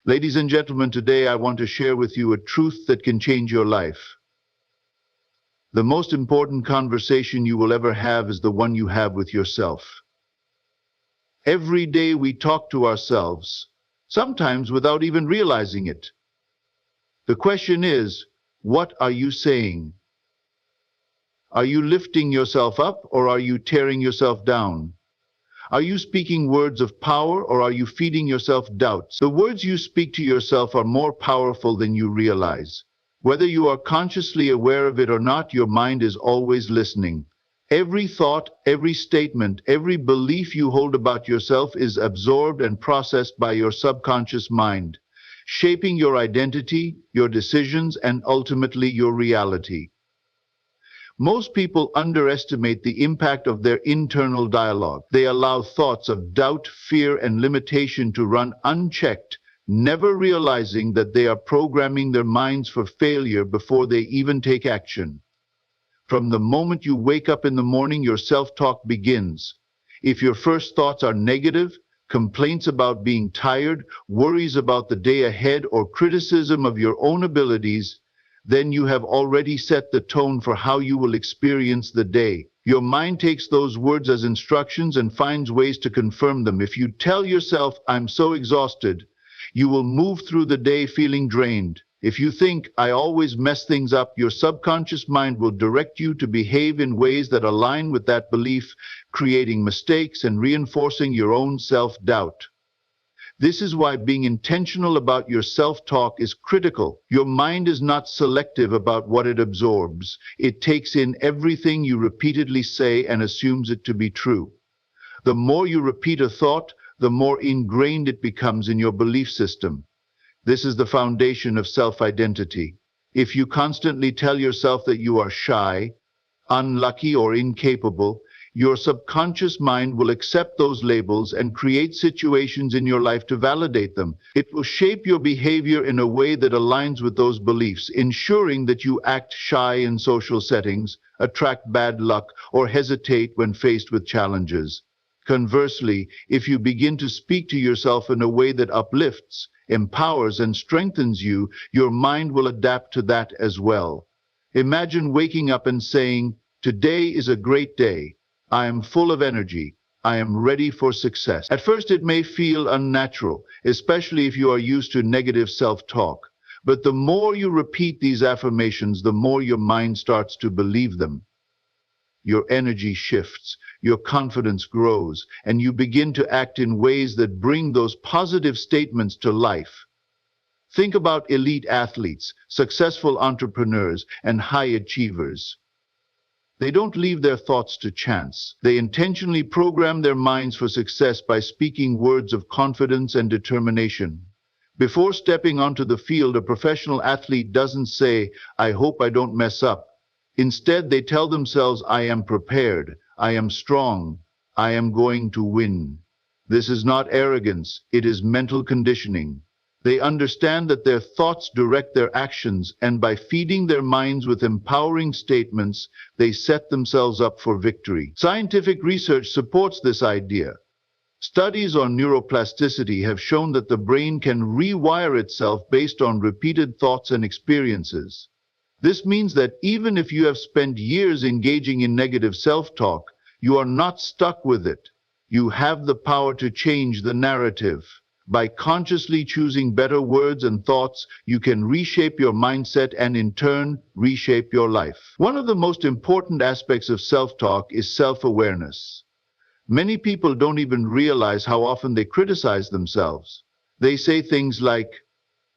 Ladies and gentlemen, today I want to share with you a truth that can change your life. The most important conversation you will ever have is the one you have with yourself. Every day we talk to ourselves, sometimes without even realizing it. The question is, what are you saying? Are you lifting yourself up or are you tearing yourself down? Are you speaking words of power or are you feeding yourself doubts? The words you speak to yourself are more powerful than you realize. Whether you are consciously aware of it or not, your mind is always listening. Every thought, every statement, every belief you hold about yourself is absorbed and processed by your subconscious mind, shaping your identity, your decisions, and ultimately your reality. Most people underestimate the impact of their internal dialogue. They allow thoughts of doubt, fear, and limitation to run unchecked, never realizing that they are programming their minds for failure before they even take action. From the moment you wake up in the morning, your self-talk begins. If your first thoughts are negative, complaints about being tired, worries about the day ahead, or criticism of your own abilities, then you have already set the tone for how you will experience the day. Your mind takes those words as instructions and finds ways to confirm them. If you tell yourself, "I'm so exhausted," you will move through the day feeling drained. If you think, "I always mess things up," your subconscious mind will direct you to behave in ways that align with that belief, creating mistakes and reinforcing your own self-doubt. This is why being intentional about your self-talk is critical. Your mind is not selective about what it absorbs. It takes in everything you repeatedly say and assumes it to be true. The more you repeat a thought, the more ingrained it becomes in your belief system. This is the foundation of self-identity. If you constantly tell yourself that you are shy, unlucky, or incapable, your subconscious mind will accept those labels and create situations in your life to validate them. It will shape your behavior in a way that aligns with those beliefs, ensuring that you act shy in social settings, attract bad luck, or hesitate when faced with challenges. Conversely, if you begin to speak to yourself in a way that uplifts, empowers, and strengthens you, your mind will adapt to that as well. Imagine waking up and saying, "Today is a great day. I am full of energy. I am ready for success." At first, it may feel unnatural, especially if you are used to negative self-talk. But the more you repeat these affirmations, the more your mind starts to believe them. Your energy shifts, your confidence grows, and you begin to act in ways that bring those positive statements to life. Think about elite athletes, successful entrepreneurs, and high achievers. They don't leave their thoughts to chance. They intentionally program their minds for success by speaking words of confidence and determination. Before stepping onto the field, a professional athlete doesn't say, "I hope I don't mess up." Instead, they tell themselves, "I am prepared, I am strong, I am going to win." This is not arrogance, it is mental conditioning. They understand that their thoughts direct their actions, and by feeding their minds with empowering statements, they set themselves up for victory. Scientific research supports this idea. Studies on neuroplasticity have shown that the brain can rewire itself based on repeated thoughts and experiences. This means that even if you have spent years engaging in negative self-talk, you are not stuck with it. You have the power to change the narrative. By consciously choosing better words and thoughts, you can reshape your mindset and, in turn, reshape your life. One of the most important aspects of self-talk is self-awareness. Many people don't even realize how often they criticize themselves. They say things like,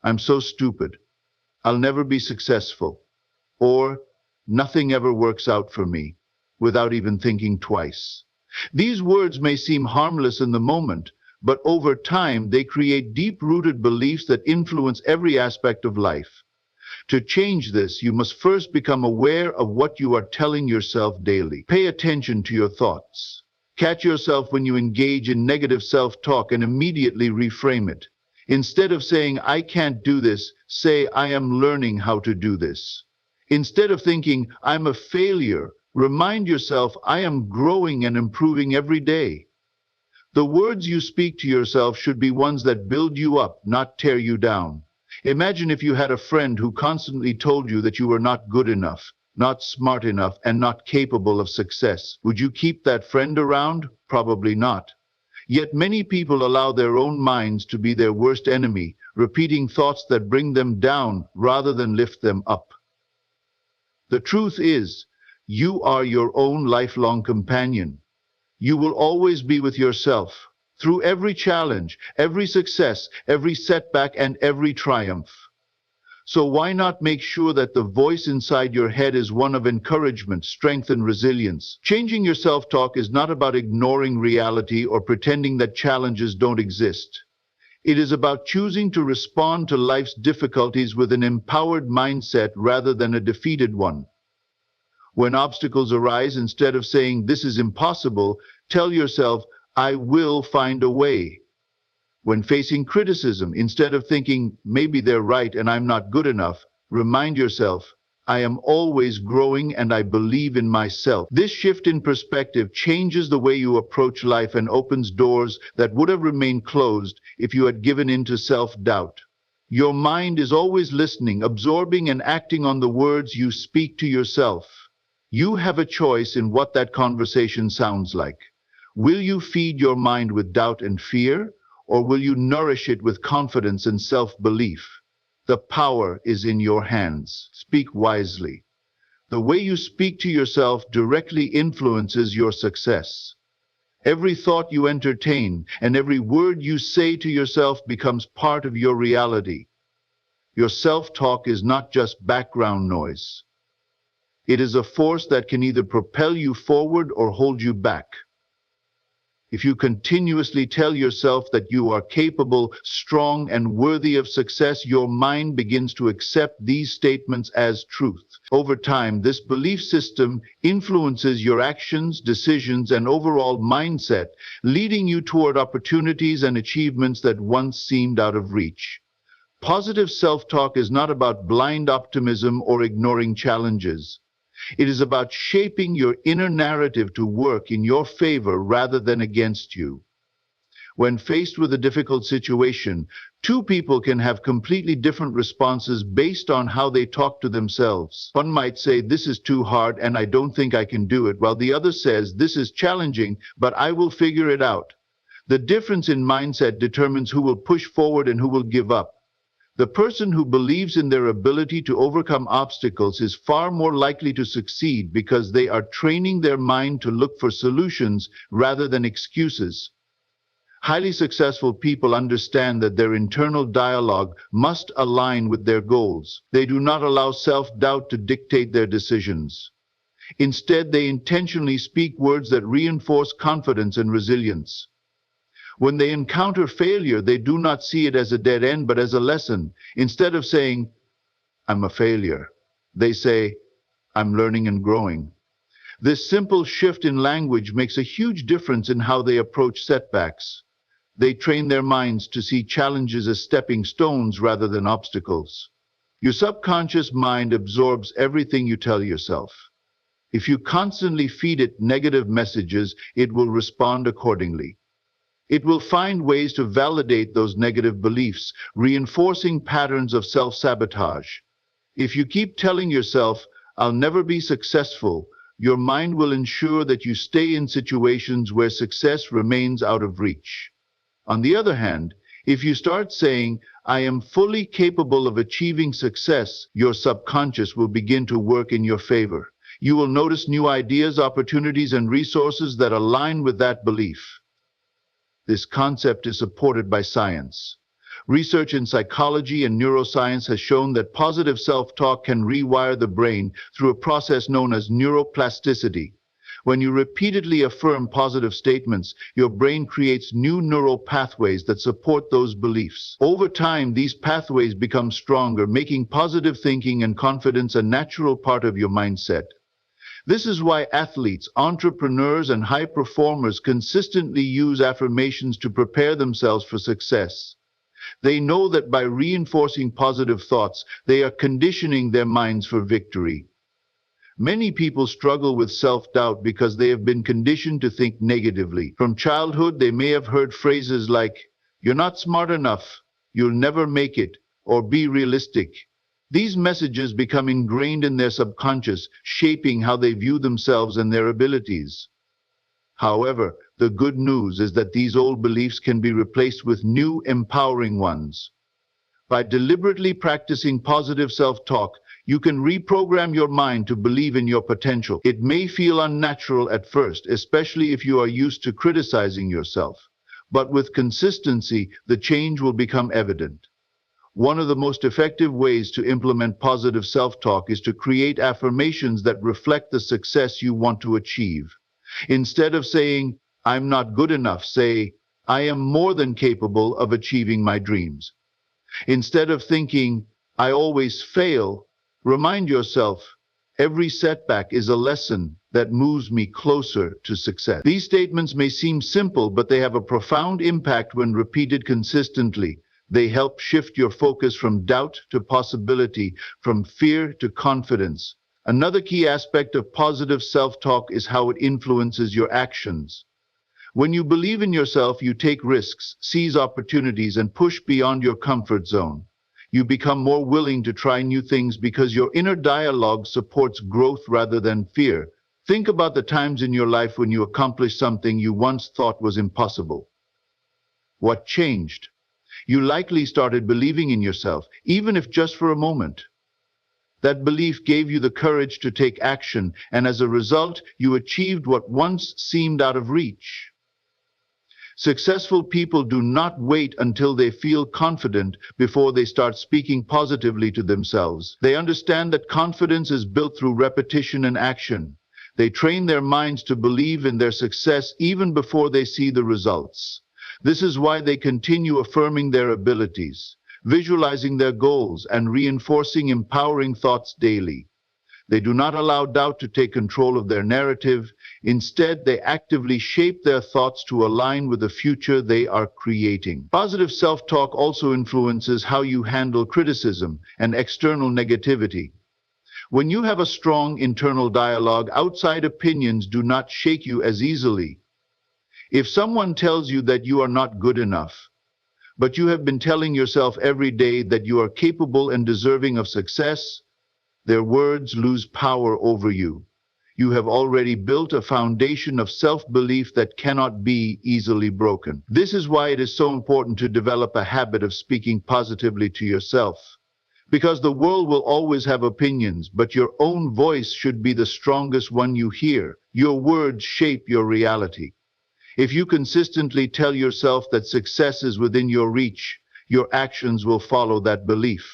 "I'm so stupid," "I'll never be successful," or "Nothing ever works out for me," without even thinking twice. These words may seem harmless in the moment, but over time they create deep-rooted beliefs that influence every aspect of life. To change this, you must first become aware of what you are telling yourself daily. Pay attention to your thoughts. Catch yourself when you engage in negative self-talk and immediately reframe it. Instead of saying, "I can't do this," say, "I am learning how to do this." Instead of thinking, "I'm a failure," remind yourself, "I am growing and improving every day." The words you speak to yourself should be ones that build you up, not tear you down. Imagine if you had a friend who constantly told you that you were not good enough, not smart enough, and not capable of success. Would you keep that friend around? Probably not. Yet many people allow their own minds to be their worst enemy, repeating thoughts that bring them down rather than lift them up. The truth is, you are your own lifelong companion. You will always be with yourself, through every challenge, every success, every setback, and every triumph. So why not make sure that the voice inside your head is one of encouragement, strength, and resilience? Changing your self-talk is not about ignoring reality or pretending that challenges don't exist. It is about choosing to respond to life's difficulties with an empowered mindset rather than a defeated one. When obstacles arise, instead of saying, "This is impossible," tell yourself, "I will find a way." When facing criticism, instead of thinking, "Maybe they're right and I'm not good enough," remind yourself, "I am always growing and I believe in myself." This shift in perspective changes the way you approach life and opens doors that would have remained closed if you had given in to self-doubt. Your mind is always listening, absorbing, and acting on the words you speak to yourself. You have a choice in what that conversation sounds like. Will you feed your mind with doubt and fear, or will you nourish it with confidence and self-belief? The power is in your hands. Speak wisely. The way you speak to yourself directly influences your success. Every thought you entertain and every word you say to yourself becomes part of your reality. Your self-talk is not just background noise. It is a force that can either propel you forward or hold you back. If you continuously tell yourself that you are capable, strong, and worthy of success, your mind begins to accept these statements as truth. Over time, this belief system influences your actions, decisions, and overall mindset, leading you toward opportunities and achievements that once seemed out of reach. Positive self-talk is not about blind optimism or ignoring challenges. It is about shaping your inner narrative to work in your favor rather than against you. When faced with a difficult situation, two people can have completely different responses based on how they talk to themselves. One might say, "This is too hard and I don't think I can do it," while the other says, "This is challenging, but I will figure it out." The difference in mindset determines who will push forward and who will give up. The person who believes in their ability to overcome obstacles is far more likely to succeed because they are training their mind to look for solutions rather than excuses. Highly successful people understand that their internal dialogue must align with their goals. They do not allow self-doubt to dictate their decisions. Instead, they intentionally speak words that reinforce confidence and resilience. When they encounter failure, they do not see it as a dead end, but as a lesson. Instead of saying, "I'm a failure," they say, "I'm learning and growing." This simple shift in language makes a huge difference in how they approach setbacks. They train their minds to see challenges as stepping stones rather than obstacles. Your subconscious mind absorbs everything you tell yourself. If you constantly feed it negative messages, it will respond accordingly. It will find ways to validate those negative beliefs, reinforcing patterns of self-sabotage. If you keep telling yourself, "I'll never be successful," your mind will ensure that you stay in situations where success remains out of reach. On the other hand, if you start saying, "I am fully capable of achieving success," your subconscious will begin to work in your favor. You will notice new ideas, opportunities, and resources that align with that belief. This concept is supported by science. Research in psychology and neuroscience has shown that positive self-talk can rewire the brain through a process known as neuroplasticity. When you repeatedly affirm positive statements, your brain creates new neural pathways that support those beliefs. Over time, these pathways become stronger, making positive thinking and confidence a natural part of your mindset. This is why athletes, entrepreneurs, and high performers consistently use affirmations to prepare themselves for success. They know that by reinforcing positive thoughts, they are conditioning their minds for victory. Many people struggle with self-doubt because they have been conditioned to think negatively. From childhood, they may have heard phrases like, "You're not smart enough," "You'll never make it," or "Be realistic." These messages become ingrained in their subconscious, shaping how they view themselves and their abilities. However, the good news is that these old beliefs can be replaced with new, empowering ones. By deliberately practicing positive self-talk, you can reprogram your mind to believe in your potential. It may feel unnatural at first, especially if you are used to criticizing yourself. But with consistency, the change will become evident. One of the most effective ways to implement positive self-talk is to create affirmations that reflect the success you want to achieve. Instead of saying, "I'm not good enough," say, "I am more than capable of achieving my dreams." Instead of thinking, "I always fail," remind yourself, "Every setback is a lesson that moves me closer to success." These statements may seem simple, but they have a profound impact when repeated consistently. They help shift your focus from doubt to possibility, from fear to confidence. Another key aspect of positive self-talk is how it influences your actions. When you believe in yourself, you take risks, seize opportunities, and push beyond your comfort zone. You become more willing to try new things because your inner dialogue supports growth rather than fear. Think about the times in your life when you accomplished something you once thought was impossible. What changed? You likely started believing in yourself, even if just for a moment. That belief gave you the courage to take action, and as a result, you achieved what once seemed out of reach. Successful people do not wait until they feel confident before they start speaking positively to themselves. They understand that confidence is built through repetition and action. They train their minds to believe in their success even before they see the results. This is why they continue affirming their abilities, visualizing their goals, and reinforcing empowering thoughts daily. They do not allow doubt to take control of their narrative. Instead, they actively shape their thoughts to align with the future they are creating. Positive self-talk also influences how you handle criticism and external negativity. When you have a strong internal dialogue, outside opinions do not shake you as easily. If someone tells you that you are not good enough, but you have been telling yourself every day that you are capable and deserving of success, their words lose power over you. You have already built a foundation of self-belief that cannot be easily broken. This is why it is so important to develop a habit of speaking positively to yourself. Because the world will always have opinions, but your own voice should be the strongest one you hear. Your words shape your reality. If you consistently tell yourself that success is within your reach, your actions will follow that belief.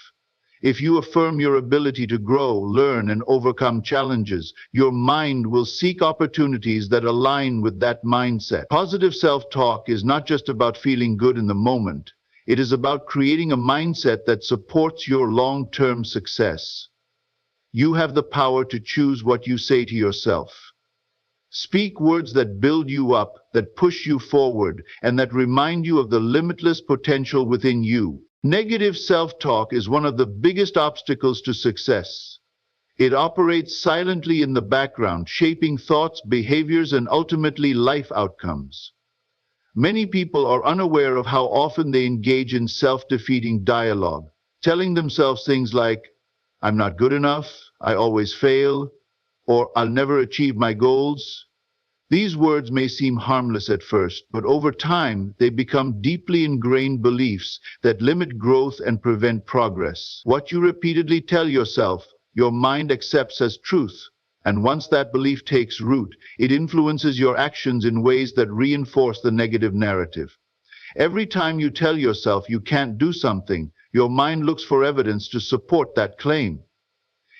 If you affirm your ability to grow, learn, and overcome challenges, your mind will seek opportunities that align with that mindset. Positive self-talk is not just about feeling good in the moment. It is about creating a mindset that supports your long-term success. You have the power to choose what you say to yourself. Speak words that build you up, that push you forward, and that remind you of the limitless potential within you. Negative self-talk is one of the biggest obstacles to success. It operates silently in the background, shaping thoughts, behaviors, and ultimately life outcomes. Many people are unaware of how often they engage in self-defeating dialogue, telling themselves things like, "I'm not good enough," "I always fail," or "I'll never achieve my goals." These words may seem harmless at first, but over time, they become deeply ingrained beliefs that limit growth and prevent progress. What you repeatedly tell yourself, your mind accepts as truth, and once that belief takes root, it influences your actions in ways that reinforce the negative narrative. Every time you tell yourself you can't do something, your mind looks for evidence to support that claim.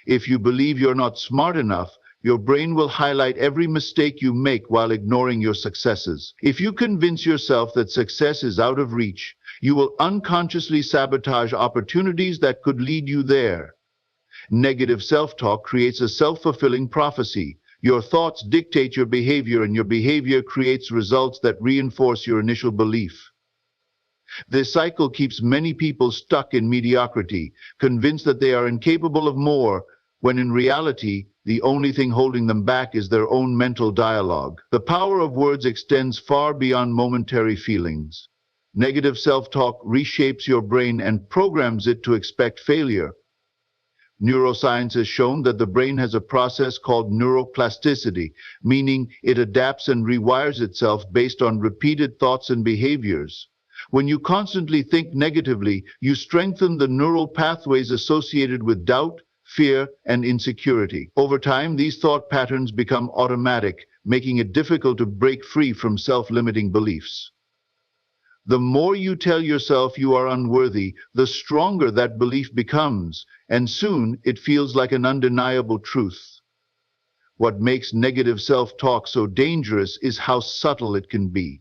If you believe you're not smart enough, your brain will highlight every mistake you make while ignoring your successes. If you convince yourself that success is out of reach, you will unconsciously sabotage opportunities that could lead you there. Negative self-talk creates a self-fulfilling prophecy. Your thoughts dictate your behavior, and your behavior creates results that reinforce your initial belief. This cycle keeps many people stuck in mediocrity, convinced that they are incapable of more, when in reality, the only thing holding them back is their own mental dialogue. The power of words extends far beyond momentary feelings. Negative self-talk reshapes your brain and programs it to expect failure. Neuroscience has shown that the brain has a process called neuroplasticity, meaning it adapts and rewires itself based on repeated thoughts and behaviors. When you constantly think negatively, you strengthen the neural pathways associated with doubt, fear, and insecurity. Over time, these thought patterns become automatic, making it difficult to break free from self-limiting beliefs. The more you tell yourself you are unworthy, the stronger that belief becomes, and soon it feels like an undeniable truth. What makes negative self-talk so dangerous is how subtle it can be.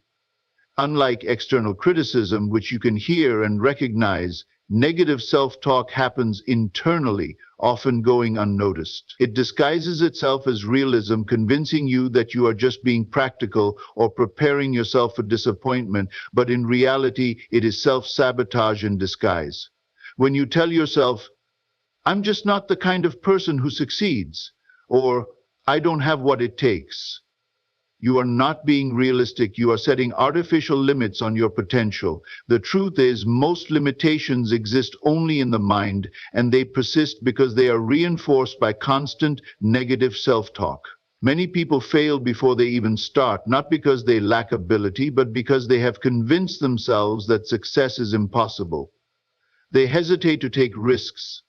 Unlike external criticism, which you can hear and recognize, negative self-talk happens internally, often going unnoticed. It disguises itself as realism, convincing you that you are just being practical or preparing yourself for disappointment, but in reality, it is self-sabotage in disguise. When you tell yourself, "I'm just not the kind of person who succeeds," or "I don't have what it takes," you are not being realistic. You are setting artificial limits on your potential. The truth is, most limitations exist only in the mind, and they persist because they are reinforced by constant negative self-talk. Many people fail before they even start, not because they lack ability, but because they have convinced themselves that success is impossible. They hesitate to take risks,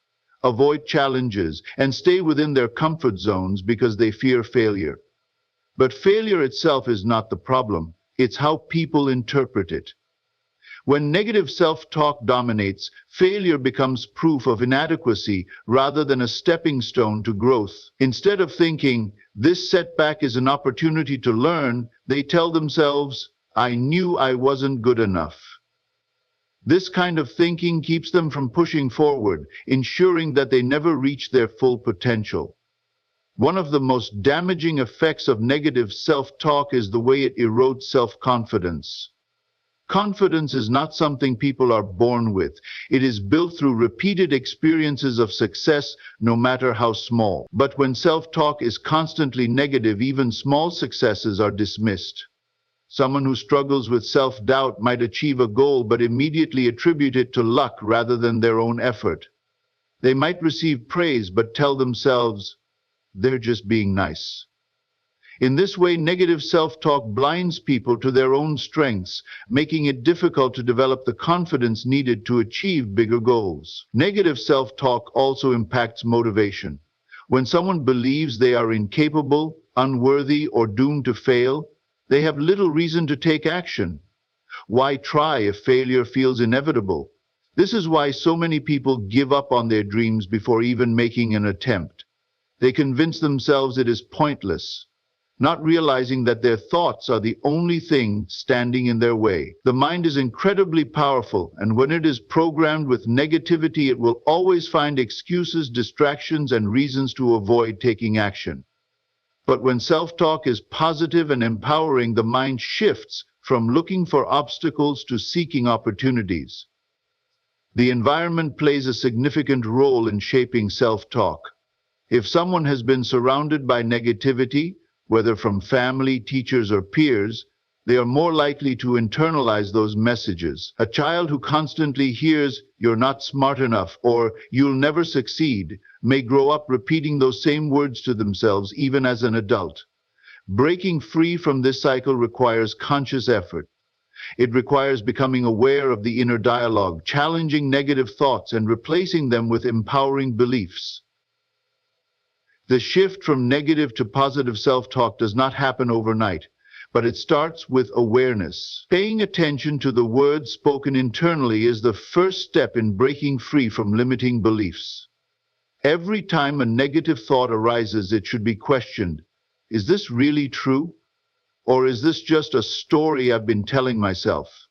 avoid challenges, and stay within their comfort zones because they fear failure. But failure itself is not the problem, it's how people interpret it. When negative self-talk dominates, failure becomes proof of inadequacy rather than a stepping stone to growth. Instead of thinking, "This setback is an opportunity to learn," they tell themselves, "I knew I wasn't good enough." This kind of thinking keeps them from pushing forward, ensuring that they never reach their full potential. One of the most damaging effects of negative self-talk is the way it erodes self-confidence. Confidence is not something people are born with. It is built through repeated experiences of success, no matter how small. But when self-talk is constantly negative, even small successes are dismissed. Someone who struggles with self-doubt might achieve a goal but immediately attribute it to luck rather than their own effort. They might receive praise but tell themselves, "They're just being nice." In this way, negative self-talk blinds people to their own strengths, making it difficult to develop the confidence needed to achieve bigger goals. Negative self-talk also impacts motivation. When someone believes they are incapable, unworthy, or doomed to fail, they have little reason to take action. Why try if failure feels inevitable? This is why so many people give up on their dreams before even making an attempt. They convince themselves it is pointless, not realizing that their thoughts are the only thing standing in their way. The mind is incredibly powerful, and when it is programmed with negativity, it will always find excuses, distractions, and reasons to avoid taking action. But when self-talk is positive and empowering, the mind shifts from looking for obstacles to seeking opportunities. The environment plays a significant role in shaping self-talk. If someone has been surrounded by negativity, whether from family, teachers, or peers, they are more likely to internalize those messages. A child who constantly hears, "You're not smart enough," or "You'll never succeed," may grow up repeating those same words to themselves even as an adult. Breaking free from this cycle requires conscious effort. It requires becoming aware of the inner dialogue, challenging negative thoughts, and replacing them with empowering beliefs. The shift from negative to positive self-talk does not happen overnight, but it starts with awareness. Paying attention to the words spoken internally is the first step in breaking free from limiting beliefs. Every time a negative thought arises, it should be questioned. Is this really true? Or is this just a story I've been telling myself?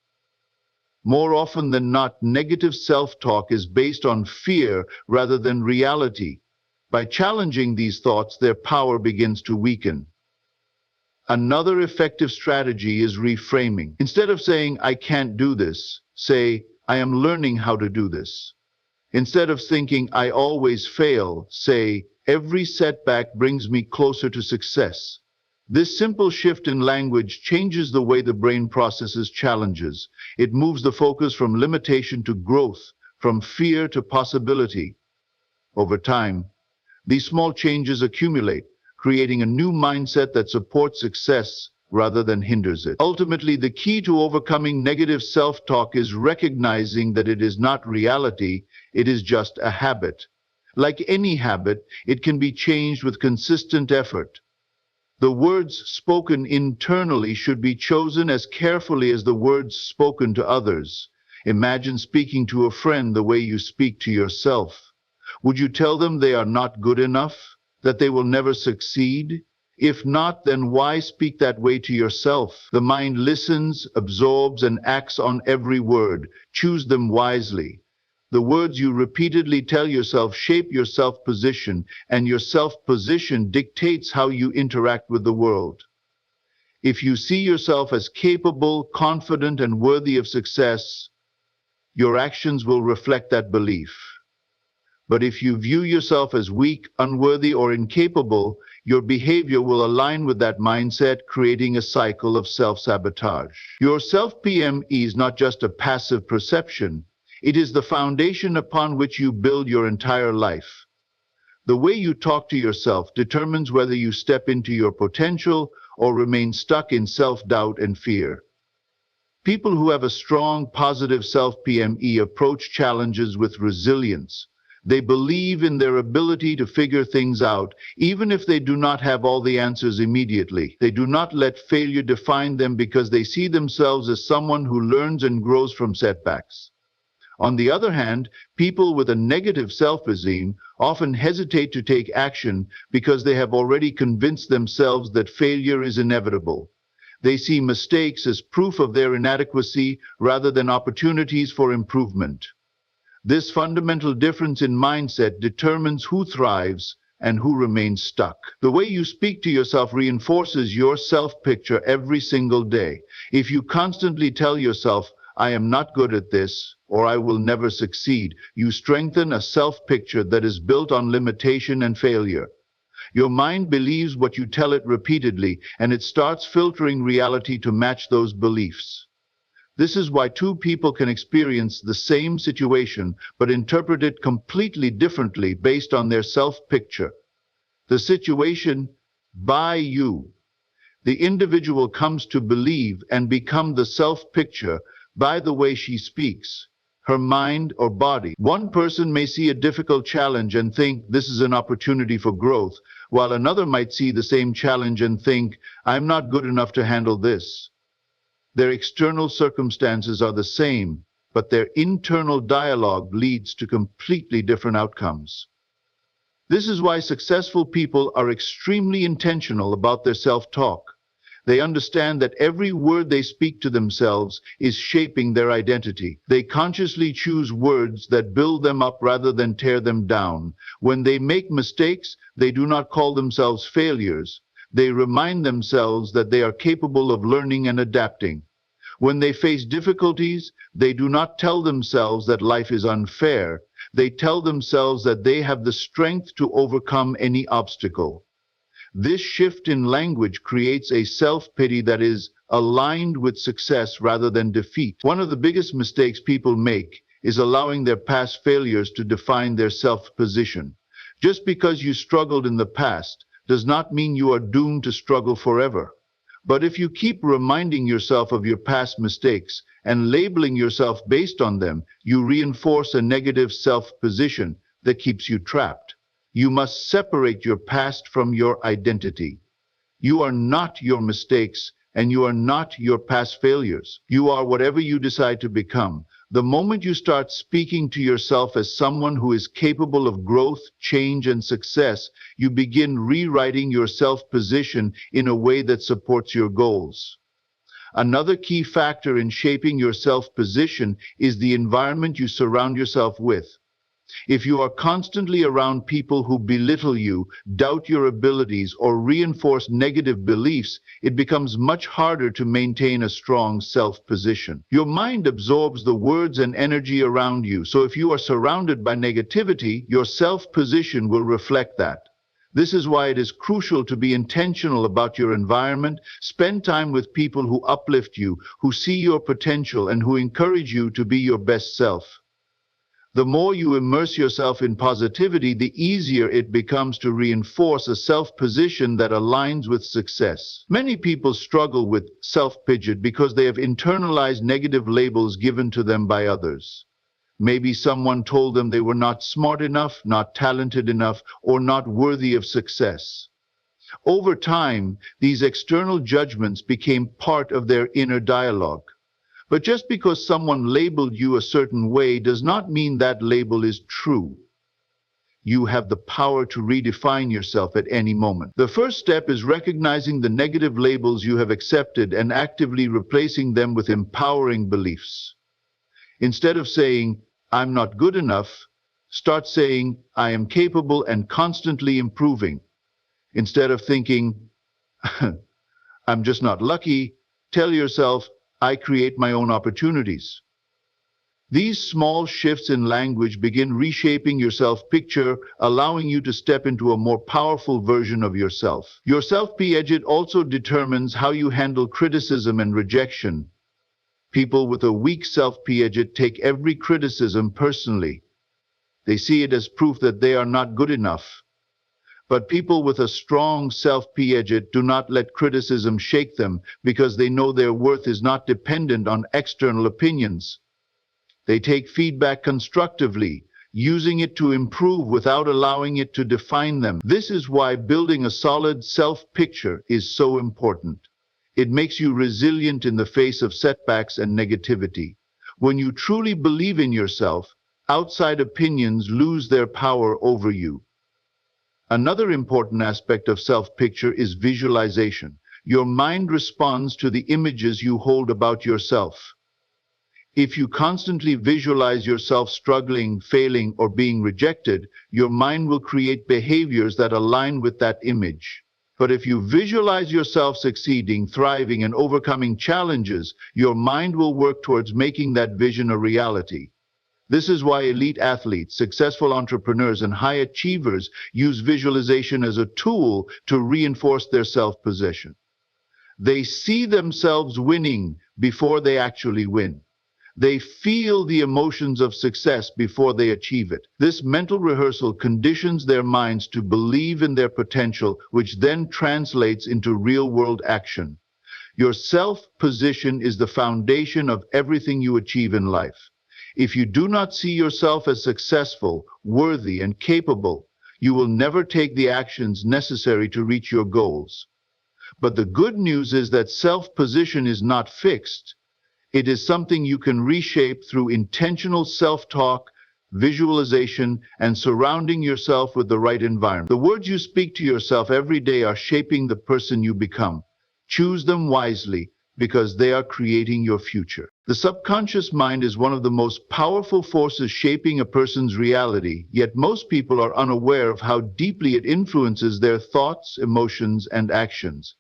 More often than not, negative self-talk is based on fear rather than reality. By challenging these thoughts, their power begins to weaken. Another effective strategy is reframing. Instead of saying, "I can't do this," say, "I am learning how to do this." Instead of thinking, "I always fail," say, Every setback brings me closer to success. This simple shift in language changes the way the brain processes challenges. It moves the focus from limitation to growth, from fear to possibility. Over time, these small changes accumulate, creating a new mindset that supports success rather than hinders it. Ultimately, the key to overcoming negative self-talk is recognizing that it is not reality, it is just a habit. Like any habit, it can be changed with consistent effort. The words spoken internally should be chosen as carefully as the words spoken to others. Imagine speaking to a friend the way you speak to yourself. Would you tell them they are not good enough? That they will never succeed? If not, then why speak that way to yourself? The mind listens, absorbs, and acts on every word. Choose them wisely. The words you repeatedly tell yourself shape your self-position, and your self-position dictates how you interact with the world. If you see yourself as capable, confident, and worthy of success, your actions will reflect that belief. But if you view yourself as weak, unworthy, or incapable, your behavior will align with that mindset, creating a cycle of self-sabotage. Your self-PME is not just a passive perception. It is the foundation upon which you build your entire life. The way you talk to yourself determines whether you step into your potential or remain stuck in self-doubt and fear. People who have a strong, positive self-PME approach challenges with resilience. They believe in their ability to figure things out, even if they do not have all the answers immediately. They do not let failure define them because they see themselves as someone who learns and grows from setbacks. On the other hand, people with a negative self-esteem often hesitate to take action because they have already convinced themselves that failure is inevitable. They see mistakes as proof of their inadequacy rather than opportunities for improvement. This fundamental difference in mindset determines who thrives and who remains stuck. The way you speak to yourself reinforces your self-picture every single day. If you constantly tell yourself, "I am not good at this," or "I will never succeed," you strengthen a self-picture that is built on limitation and failure. Your mind believes what you tell it repeatedly, and it starts filtering reality to match those beliefs. This is why two people can experience the same situation but interpret it completely differently based on their self-picture. The situation by you. The individual comes to believe and become the self-picture by the way she speaks, her mind or body. One person may see a difficult challenge and think this is an opportunity for growth, while another might see the same challenge and think, "I'm not good enough to handle this." Their external circumstances are the same, but their internal dialogue leads to completely different outcomes. This is why successful people are extremely intentional about their self-talk. They understand that every word they speak to themselves is shaping their identity. They consciously choose words that build them up rather than tear them down. When they make mistakes, they do not call themselves failures. They remind themselves that they are capable of learning and adapting. When they face difficulties, they do not tell themselves that life is unfair. They tell themselves that they have the strength to overcome any obstacle. This shift in language creates a self-pity that is aligned with success rather than defeat. One of the biggest mistakes people make is allowing their past failures to define their self-position. Just because you struggled in the past does not mean you are doomed to struggle forever. But if you keep reminding yourself of your past mistakes and labeling yourself based on them, you reinforce a negative self-position that keeps you trapped. You must separate your past from your identity. You are not your mistakes, and you are not your past failures. You are whatever you decide to become. The moment you start speaking to yourself as someone who is capable of growth, change, and success, you begin rewriting your self-position in a way that supports your goals. Another key factor in shaping your self-position is the environment you surround yourself with. If you are constantly around people who belittle you, doubt your abilities, or reinforce negative beliefs, it becomes much harder to maintain a strong self-position. Your mind absorbs the words and energy around you, so if you are surrounded by negativity, your self-position will reflect that. This is why it is crucial to be intentional about your environment. Spend time with people who uplift you, who see your potential, and who encourage you to be your best self. The more you immerse yourself in positivity, the easier it becomes to reinforce a self-position that aligns with success. Many people struggle with self-pity because they have internalized negative labels given to them by others. Maybe someone told them they were not smart enough, not talented enough, or not worthy of success. Over time, these external judgments became part of their inner dialogue. But just because someone labeled you a certain way does not mean that label is true. You have the power to redefine yourself at any moment. The first step is recognizing the negative labels you have accepted and actively replacing them with empowering beliefs. Instead of saying, "I'm not good enough," start saying, "I am capable and constantly improving." Instead of thinking, "I'm just not lucky," tell yourself, "I create my own opportunities." These small shifts in language begin reshaping your self-picture, allowing you to step into a more powerful version of yourself. Your self-pity also determines how you handle criticism and rejection. People with a weak self-pity take every criticism personally. They see it as proof that they are not good enough. But people with a strong self-pity do not let criticism shake them because they know their worth is not dependent on external opinions. They take feedback constructively, using it to improve without allowing it to define them. This is why building a solid self-picture is so important. It makes you resilient in the face of setbacks and negativity. When you truly believe in yourself, outside opinions lose their power over you. Another important aspect of self-picture is visualization. Your mind responds to the images you hold about yourself. If you constantly visualize yourself struggling, failing, or being rejected, your mind will create behaviors that align with that image. But if you visualize yourself succeeding, thriving, and overcoming challenges, your mind will work towards making that vision a reality. This is why elite athletes, successful entrepreneurs, and high achievers use visualization as a tool to reinforce their self-possession. They see themselves winning before they actually win. They feel the emotions of success before they achieve it. This mental rehearsal conditions their minds to believe in their potential, which then translates into real-world action. Your self-position is the foundation of everything you achieve in life. If you do not see yourself as successful, worthy, and capable, you will never take the actions necessary to reach your goals. But the good news is that self-position is not fixed. It is something you can reshape through intentional self-talk, visualization, and surrounding yourself with the right environment. The words you speak to yourself every day are shaping the person you become. Choose them wisely because they are creating your future. The subconscious mind is one of the most powerful forces shaping a person's reality, yet most people are unaware of how deeply it influences their thoughts, emotions, and actions.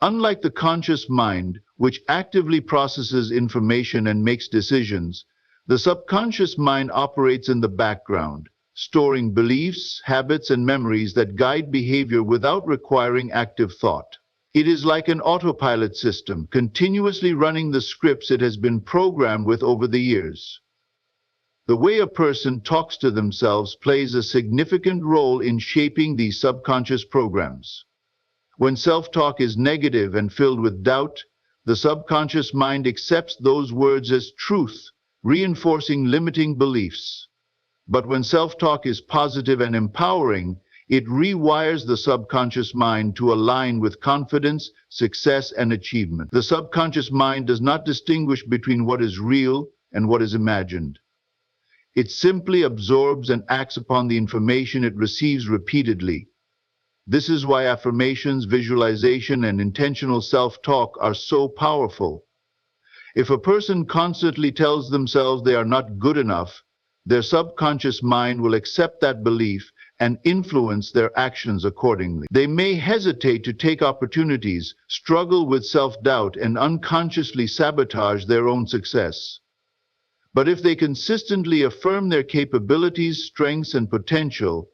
Unlike the conscious mind, which actively processes information and makes decisions, the subconscious mind operates in the background, storing beliefs, habits, and memories that guide behavior without requiring active thought. It is like an autopilot system, continuously running the scripts it has been programmed with over the years. The way a person talks to themselves plays a significant role in shaping these subconscious programs. When self-talk is negative and filled with doubt, the subconscious mind accepts those words as truth, reinforcing limiting beliefs. But when self-talk is positive and empowering, it rewires the subconscious mind to align with confidence, success, and achievement. The subconscious mind does not distinguish between what is real and what is imagined. It simply absorbs and acts upon the information it receives repeatedly. This is why affirmations, visualization, and intentional self-talk are so powerful. If a person constantly tells themselves they are not good enough, their subconscious mind will accept that belief and influence their actions accordingly. They may hesitate to take opportunities, struggle with self-doubt, and unconsciously sabotage their own success. But if they consistently affirm their capabilities, strengths, and potential,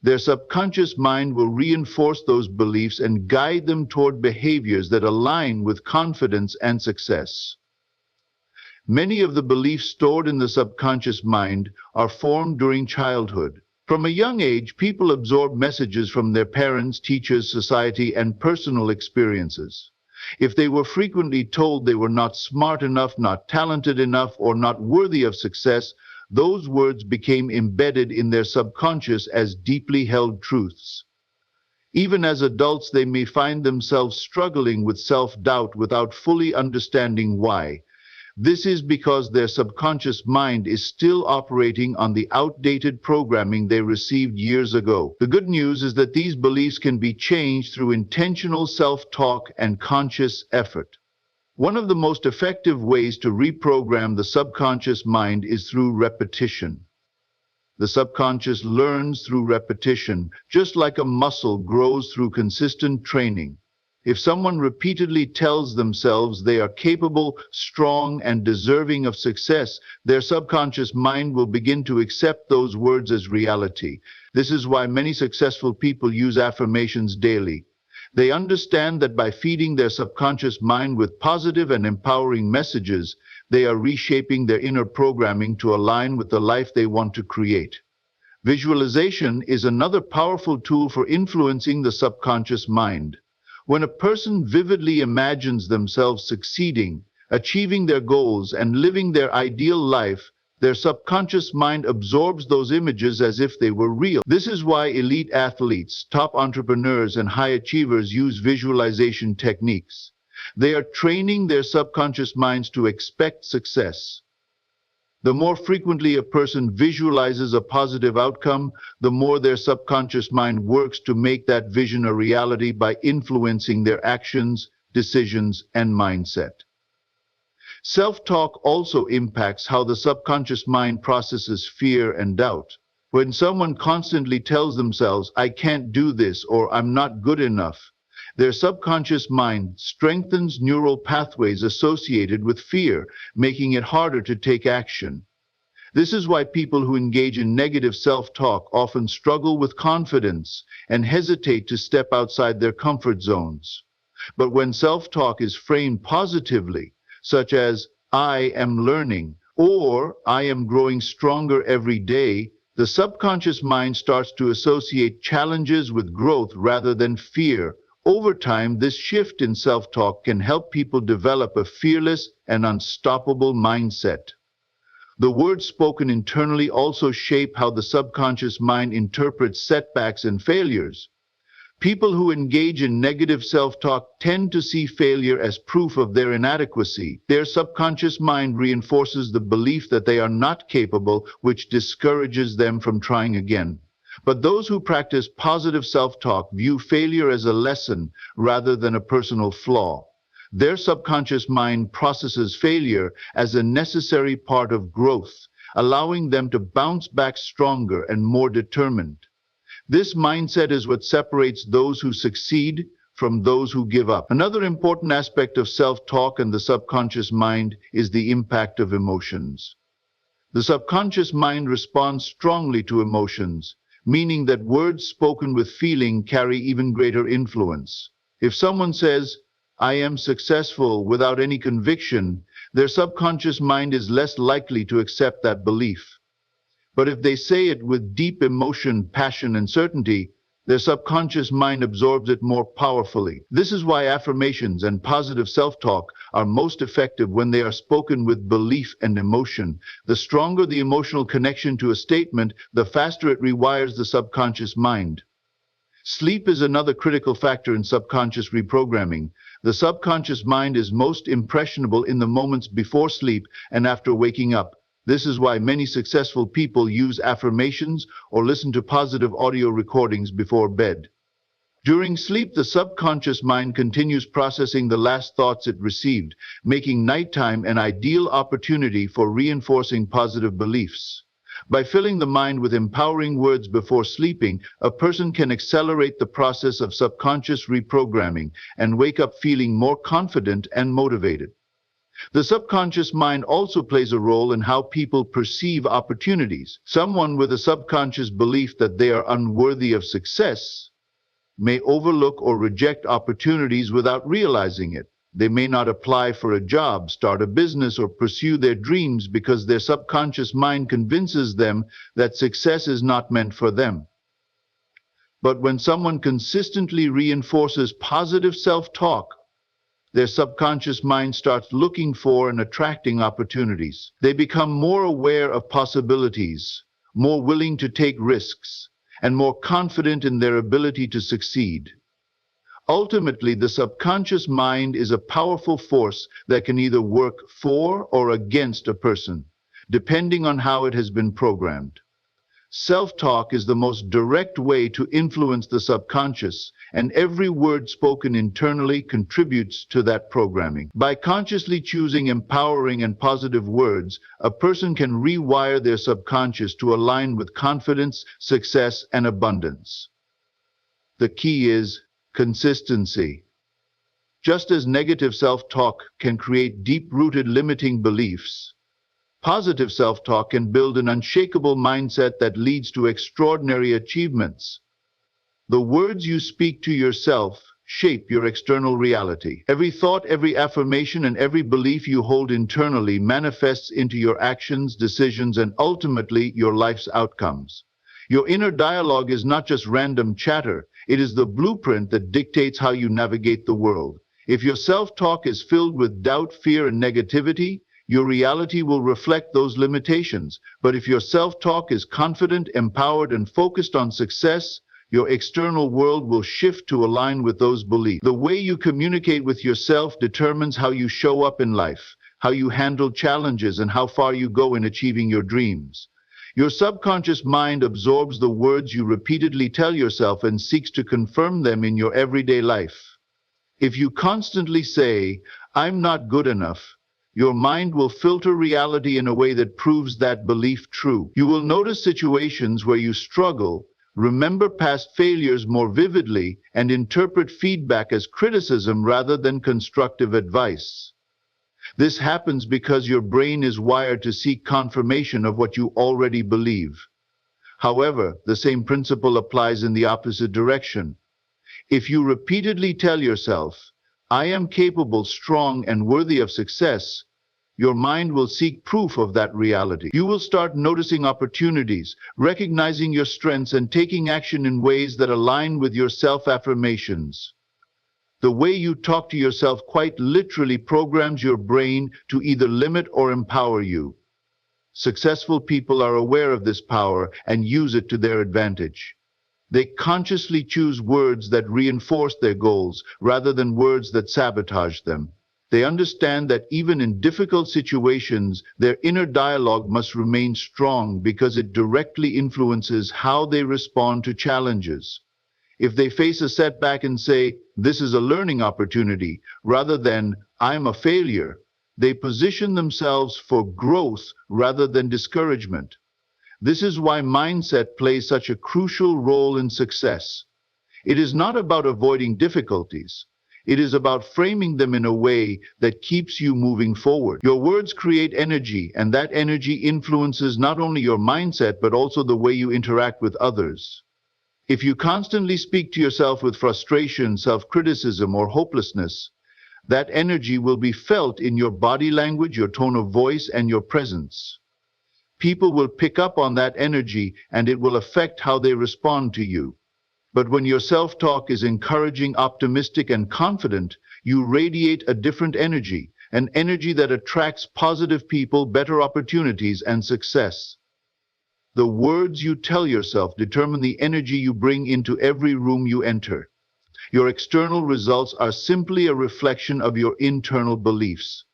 Their subconscious mind will reinforce those beliefs and guide them toward behaviors that align with confidence and success. Many of the beliefs stored in the subconscious mind are formed during childhood. From a young age, people absorb messages from their parents, teachers, society, and personal experiences. If they were frequently told they were not smart enough, not talented enough, or not worthy of success, those words became embedded in their subconscious as deeply held truths. Even as adults, they may find themselves struggling with self-doubt without fully understanding why. This is because their subconscious mind is still operating on the outdated programming they received years ago. The good news is that these beliefs can be changed through intentional self-talk and conscious effort. One of the most effective ways to reprogram the subconscious mind is through repetition. The subconscious learns through repetition, just like a muscle grows through consistent training. If someone repeatedly tells themselves they are capable, strong, and deserving of success, their subconscious mind will begin to accept those words as reality. This is why many successful people use affirmations daily. They understand that by feeding their subconscious mind with positive and empowering messages, they are reshaping their inner programming to align with the life they want to create. Visualization is another powerful tool for influencing the subconscious mind. When a person vividly imagines themselves succeeding, achieving their goals, and living their ideal life, their subconscious mind absorbs those images as if they were real. This is why elite athletes, top entrepreneurs, and high achievers use visualization techniques. They are training their subconscious minds to expect success. The more frequently a person visualizes a positive outcome, the more their subconscious mind works to make that vision a reality by influencing their actions, decisions, and mindset. Self-talk also impacts how the subconscious mind processes fear and doubt. When someone constantly tells themselves, "I can't do this," or "I'm not good enough," their subconscious mind strengthens neural pathways associated with fear, making it harder to take action. This is why people who engage in negative self-talk often struggle with confidence and hesitate to step outside their comfort zones. But when self-talk is framed positively, such as, "I am learning," or "I am growing stronger every day," the subconscious mind starts to associate challenges with growth rather than fear. Over time, this shift in self-talk can help people develop a fearless and unstoppable mindset. The words spoken internally also shape how the subconscious mind interprets setbacks and failures. People who engage in negative self-talk tend to see failure as proof of their inadequacy. Their subconscious mind reinforces the belief that they are not capable, which discourages them from trying again. But those who practice positive self-talk view failure as a lesson rather than a personal flaw. Their subconscious mind processes failure as a necessary part of growth, allowing them to bounce back stronger and more determined. This mindset is what separates those who succeed from those who give up. Another important aspect of self-talk and the subconscious mind is the impact of emotions. The subconscious mind responds strongly to emotions, meaning that words spoken with feeling carry even greater influence. If someone says, "I am successful," without any conviction, their subconscious mind is less likely to accept that belief. But if they say it with deep emotion, passion, and certainty, their subconscious mind absorbs it more powerfully. This is why affirmations and positive self-talk are most effective when they are spoken with belief and emotion. The stronger the emotional connection to a statement, the faster it rewires the subconscious mind. Sleep is another critical factor in subconscious reprogramming. The subconscious mind is most impressionable in the moments before sleep and after waking up. This is why many successful people use affirmations or listen to positive audio recordings before bed. During sleep, the subconscious mind continues processing the last thoughts it received, making nighttime an ideal opportunity for reinforcing positive beliefs. By filling the mind with empowering words before sleeping, a person can accelerate the process of subconscious reprogramming and wake up feeling more confident and motivated. The subconscious mind also plays a role in how people perceive opportunities. Someone with a subconscious belief that they are unworthy of success may overlook or reject opportunities without realizing it. They may not apply for a job, start a business, or pursue their dreams because their subconscious mind convinces them that success is not meant for them. But when someone consistently reinforces positive self-talk, their subconscious mind starts looking for and attracting opportunities. They become more aware of possibilities, more willing to take risks, and more confident in their ability to succeed. Ultimately, the subconscious mind is a powerful force that can either work for or against a person, depending on how it has been programmed. Self-talk is the most direct way to influence the subconscious, and every word spoken internally contributes to that programming. By consciously choosing empowering and positive words, a person can rewire their subconscious to align with confidence, success, and abundance. The key is consistency. Just as negative self-talk can create deep-rooted limiting beliefs, positive self-talk can build an unshakable mindset that leads to extraordinary achievements. The words you speak to yourself shape your external reality. Every thought, every affirmation, and every belief you hold internally manifests into your actions, decisions, and ultimately your life's outcomes. Your inner dialogue is not just random chatter. It is the blueprint that dictates how you navigate the world. If your self-talk is filled with doubt, fear, and negativity, your reality will reflect those limitations. But if your self-talk is confident, empowered, and focused on success, your external world will shift to align with those beliefs. The way you communicate with yourself determines how you show up in life, how you handle challenges, and how far you go in achieving your dreams. Your subconscious mind absorbs the words you repeatedly tell yourself and seeks to confirm them in your everyday life. If you constantly say, "I'm not good enough," your mind will filter reality in a way that proves that belief true. You will notice situations where you struggle, remember past failures more vividly, and interpret feedback as criticism rather than constructive advice. This happens because your brain is wired to seek confirmation of what you already believe. However, the same principle applies in the opposite direction. If you repeatedly tell yourself, "I am capable, strong, and worthy of success," your mind will seek proof of that reality. You will start noticing opportunities, recognizing your strengths, and taking action in ways that align with your self-affirmations. The way you talk to yourself quite literally programs your brain to either limit or empower you. Successful people are aware of this power and use it to their advantage. They consciously choose words that reinforce their goals rather than words that sabotage them. They understand that even in difficult situations, their inner dialogue must remain strong because it directly influences how they respond to challenges. If they face a setback and say, "This is a learning opportunity," rather than, "I'm a failure," they position themselves for growth rather than discouragement. This is why mindset plays such a crucial role in success. It is not about avoiding difficulties. It is about framing them in a way that keeps you moving forward. Your words create energy, and that energy influences not only your mindset but also the way you interact with others. If you constantly speak to yourself with frustration, self-criticism, or hopelessness, that energy will be felt in your body language, your tone of voice, and your presence. People will pick up on that energy, and it will affect how they respond to you. But when your self-talk is encouraging, optimistic, and confident, you radiate a different energy, an energy that attracts positive people, better opportunities, and success. The words you tell yourself determine the energy you bring into every room you enter. Your external results are simply a reflection of your internal beliefs.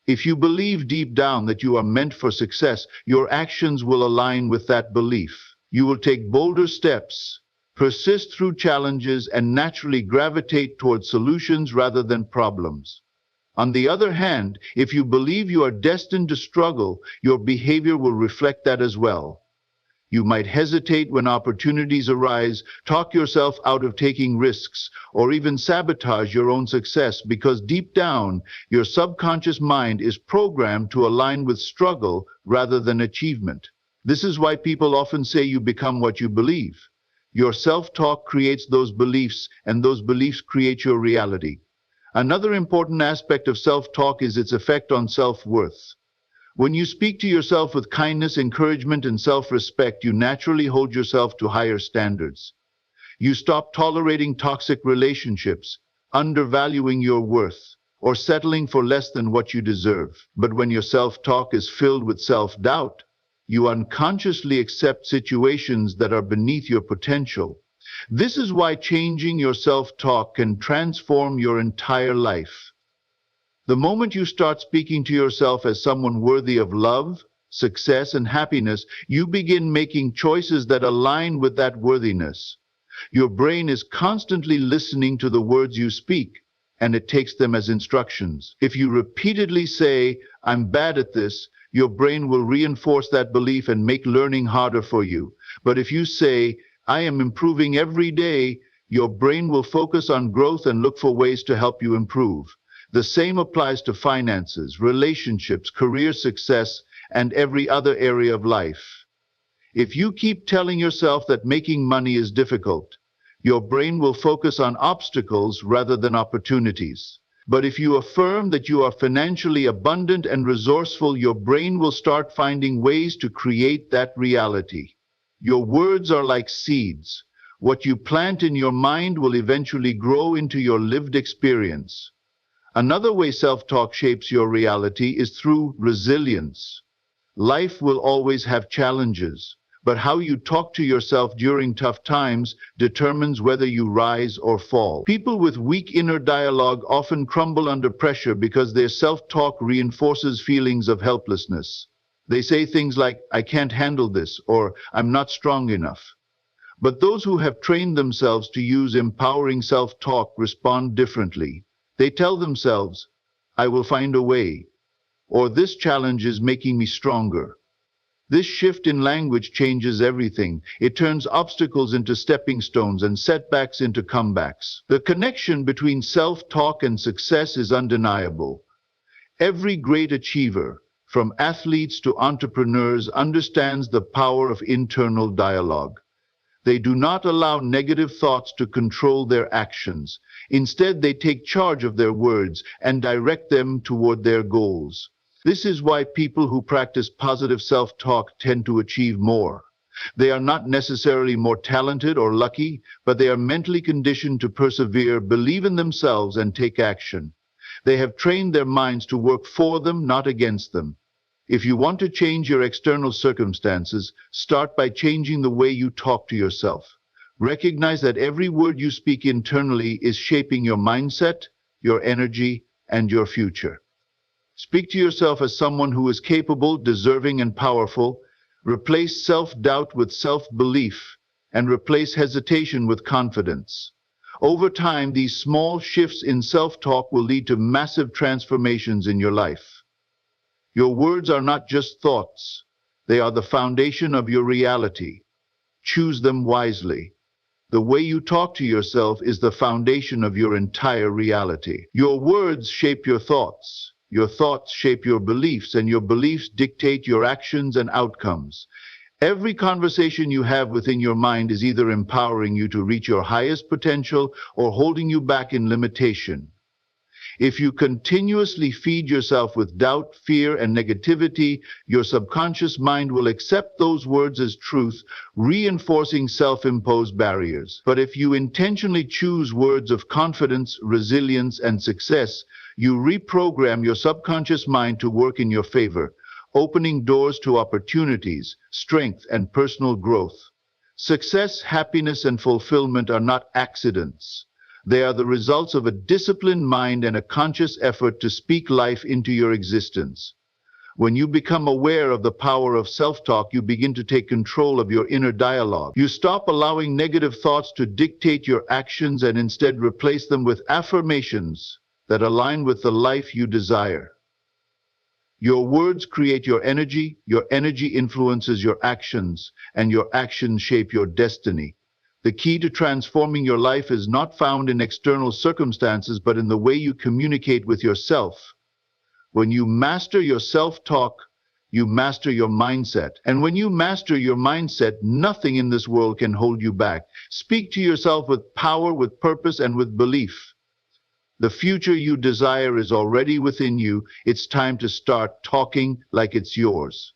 If you believe deep down that you are meant for success, your actions will align with that belief. You will take bolder steps, persist through challenges, and naturally gravitate towards solutions rather than problems. On the other hand, if you believe you are destined to struggle, your behavior will reflect that as well. You might hesitate when opportunities arise, talk yourself out of taking risks, or even sabotage your own success because deep down, your subconscious mind is programmed to align with struggle rather than achievement. This is why people often say you become what you believe. Your self-talk creates those beliefs, and those beliefs create your reality. Another important aspect of self-talk is its effect on self-worth. When you speak to yourself with kindness, encouragement, and self-respect, you naturally hold yourself to higher standards. You stop tolerating toxic relationships, undervaluing your worth, or settling for less than what you deserve. But when your self-talk is filled with self-doubt, you unconsciously accept situations that are beneath your potential. This is why changing your self-talk can transform your entire life. The moment you start speaking to yourself as someone worthy of love, success, and happiness, you begin making choices that align with that worthiness. Your brain is constantly listening to the words you speak, and it takes them as instructions. If you repeatedly say, "I'm bad at this," your brain will reinforce that belief and make learning harder for you. But if you say, "I am improving every day," your brain will focus on growth and look for ways to help you improve. The same applies to finances, relationships, career success, and every other area of life. If you keep telling yourself that making money is difficult, your brain will focus on obstacles rather than opportunities. But if you affirm that you are financially abundant and resourceful, your brain will start finding ways to create that reality. Your words are like seeds. What you plant in your mind will eventually grow into your lived experience. Another way self-talk shapes your reality is through resilience. Life will always have challenges, but how you talk to yourself during tough times determines whether you rise or fall. People with weak inner dialogue often crumble under pressure because their self-talk reinforces feelings of helplessness. They say things like, "I can't handle this," or "I'm not strong enough." But those who have trained themselves to use empowering self-talk respond differently. They tell themselves, "I will find a way," or "This challenge is making me stronger." This shift in language changes everything. It turns obstacles into stepping stones and setbacks into comebacks. The connection between self-talk and success is undeniable. Every great achiever, from athletes to entrepreneurs, understands the power of internal dialogue. They do not allow negative thoughts to control their actions. Instead, they take charge of their words and direct them toward their goals. This is why people who practice positive self-talk tend to achieve more. They are not necessarily more talented or lucky, but they are mentally conditioned to persevere, believe in themselves, and take action. They have trained their minds to work for them, not against them. If you want to change your external circumstances, start by changing the way you talk to yourself. Recognize that every word you speak internally is shaping your mindset, your energy, and your future. Speak to yourself as someone who is capable, deserving, and powerful. Replace self-doubt with self-belief, and replace hesitation with confidence. Over time, these small shifts in self-talk will lead to massive transformations in your life. Your words are not just thoughts. They are the foundation of your reality. Choose them wisely. The way you talk to yourself is the foundation of your entire reality. Your words shape your thoughts shape your beliefs, and your beliefs dictate your actions and outcomes. Every conversation you have within your mind is either empowering you to reach your highest potential or holding you back in limitation. If you continuously feed yourself with doubt, fear, and negativity, your subconscious mind will accept those words as truth, reinforcing self-imposed barriers. But if you intentionally choose words of confidence, resilience, and success, you reprogram your subconscious mind to work in your favor, opening doors to opportunities, strength, and personal growth. Success, happiness, and fulfillment are not accidents. They are the results of a disciplined mind and a conscious effort to speak life into your existence. When you become aware of the power of self-talk, you begin to take control of your inner dialogue. You stop allowing negative thoughts to dictate your actions and instead replace them with affirmations that align with the life you desire. Your words create your energy influences your actions, and your actions shape your destiny. The key to transforming your life is not found in external circumstances, but in the way you communicate with yourself. When you master your self-talk, you master your mindset. And when you master your mindset, nothing in this world can hold you back. Speak to yourself with power, with purpose, and with belief. The future you desire is already within you. It's time to start talking like it's yours.